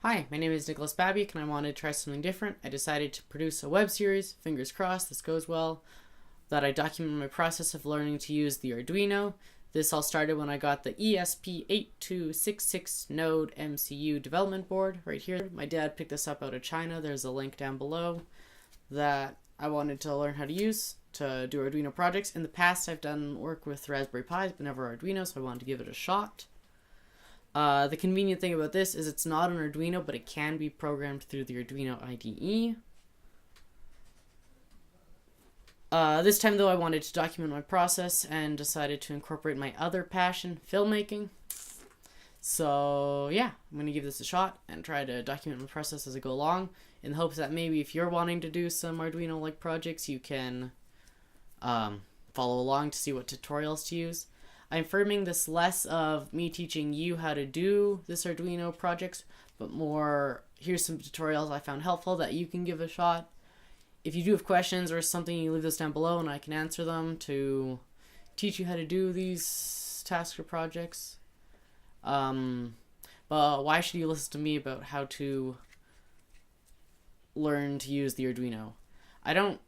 Hi, my name is Nicholas Babiak and I wanted to try something different. I decided to produce a web series, fingers crossed this goes well, that I document my process of learning to use the Arduino. This all started when I got the ESP8266 Node MCU development board right here. My dad picked this up out of China. There's a link down below that I wanted to learn how to use to do Arduino projects. In the past I've done work with Raspberry Pis but never Arduino, so I wanted to give it a shot. The convenient thing about this is it's not an Arduino, but it can be programmed through the Arduino IDE. This time though I wanted to document my process and decided to incorporate my other passion, filmmaking. So yeah, I'm going to give this a shot and try to document my process as I go along in the hopes that maybe if you're wanting to do some Arduino-like projects, you can follow along to see what tutorials to use. I'm framing this less of me teaching you how to do this Arduino projects, but more, here's some tutorials I found helpful that you can give a shot. If you do have questions or something, you leave those down below and I can answer them to teach you how to do these tasks or projects. But why should you listen to me about how to learn to use the Arduino? I don't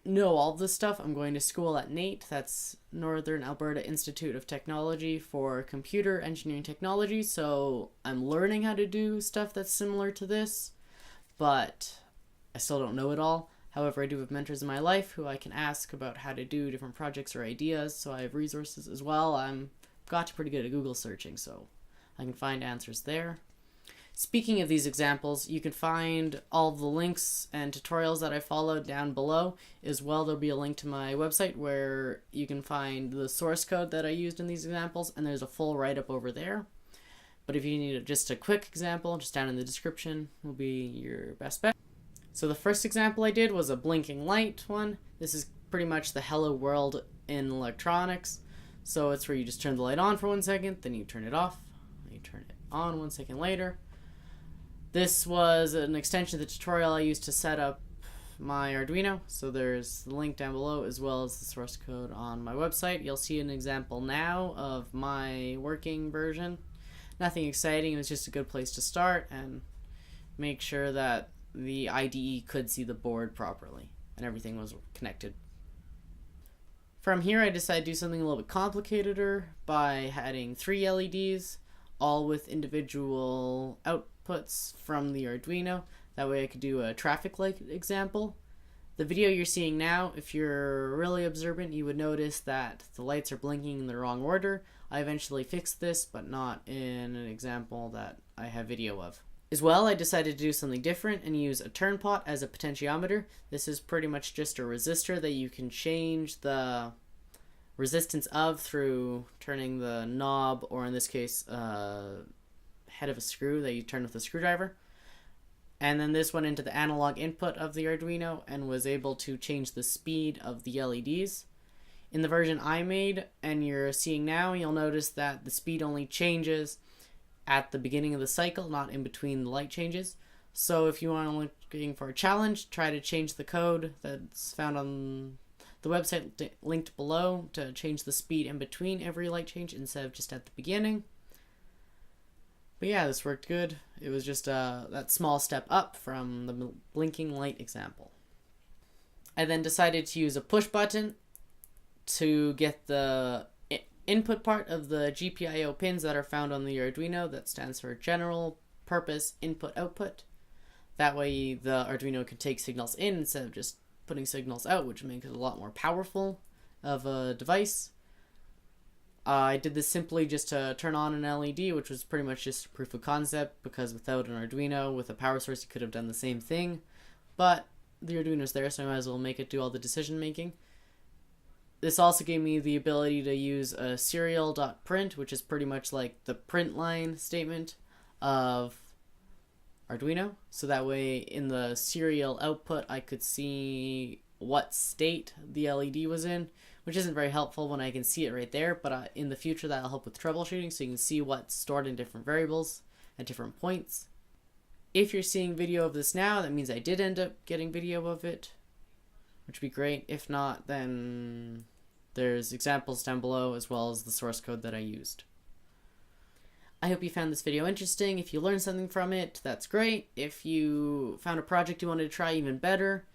know all this stuff. I'm going to school at NAIT, that's Northern Alberta Institute of Technology for Computer Engineering Technology, so I'm learning how to do stuff that's similar to this, but I still don't know it all. However, I do have mentors in my life who I can ask about how to do different projects or ideas, so I have resources as well. I'm got pretty good at Google searching, so I can find answers there. Speaking of these examples, you can find all the links and tutorials that I followed down below. As well, there'll be a link to my website where you can find the source code that I used in these examples, and there's a full write-up over there. But if you need just a quick example, just down in the description will be your best bet. So the first example I did was a blinking light one. This is pretty much the hello world in electronics. So it's where you just turn the light on for 1 second, then you turn it off, and you turn it on 1 second later. This was an extension of the tutorial I used to set up my Arduino, so there's the link down below as well as the source code on my website. You'll see an example now of my working version. Nothing exciting, it was just a good place to start and make sure that the IDE could see the board properly and everything was connected. From here I decided to do something a little bit complicateder by adding 3 LEDs, all with individual outputs from the Arduino. That way I could do a traffic light example. The video you're seeing now, if you're really observant, you would notice that the lights are blinking in the wrong order. I eventually fixed this, but not in an example that I have video of. As well, I decided to do something different and use a turn pot as a potentiometer. This is pretty much just a resistor that you can change the resistance of through turning the knob, or in this case, head of a screw that you turn with a screwdriver. And then this went into the analog input of the Arduino and was able to change the speed of the LEDs. In the version I made and you're seeing now, you'll notice that the speed only changes at the beginning of the cycle, not in between the light changes. So if you are looking for a challenge, try to change the code that's found on the website linked below to change the speed in between every light change instead of just at the beginning. But yeah, this worked good. It was just that small step up from the blinking light example. I then decided to use a push button to get the input part of the GPIO pins that are found on the Arduino. That stands for General Purpose Input Output. That way the Arduino can take signals in instead of just putting signals out, which makes it a lot more powerful of a device. I did this simply just to turn on an LED, which was pretty much just a proof of concept, because without an Arduino with a power source you could have done the same thing. But the Arduino's there, so I might as well make it do all the decision making. This also gave me the ability to use a serial.print, which is pretty much like the print line statement of Arduino. So that way in the serial output I could see what state the LED was in, which isn't very helpful when I can see it right there, but in the future that'll help with troubleshooting, so you can see what's stored in different variables at different points. If you're seeing video of this now, that means I did end up getting video of it, which would be great. If not, then there's examples down below as well as the source code that I used. I hope you found this video interesting. If you learned something from it, that's great. If you found a project you wanted to try, even better.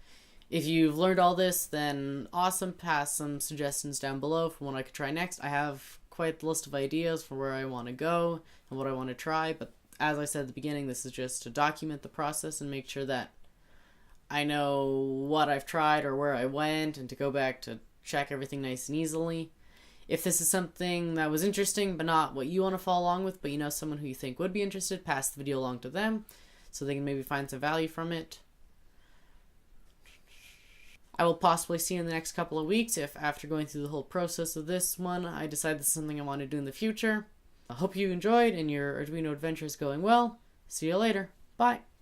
If you've learned all this, then awesome. Pass some suggestions down below for what I could try next. I have quite the list of ideas for where I want to go and what I want to try, but as I said at the beginning, this is just to document the process and make sure that I know what I've tried or where I went, and to go back to check everything nice and easily. If this is something that was interesting but not what you want to follow along with, but you know someone who you think would be interested, pass the video along to them so they can maybe find some value from it. I will possibly see you in the next couple of weeks if, after going through the whole process of this one, I decide this is something I want to do in the future. I hope you enjoyed and your Arduino adventure is going well. See you later. Bye.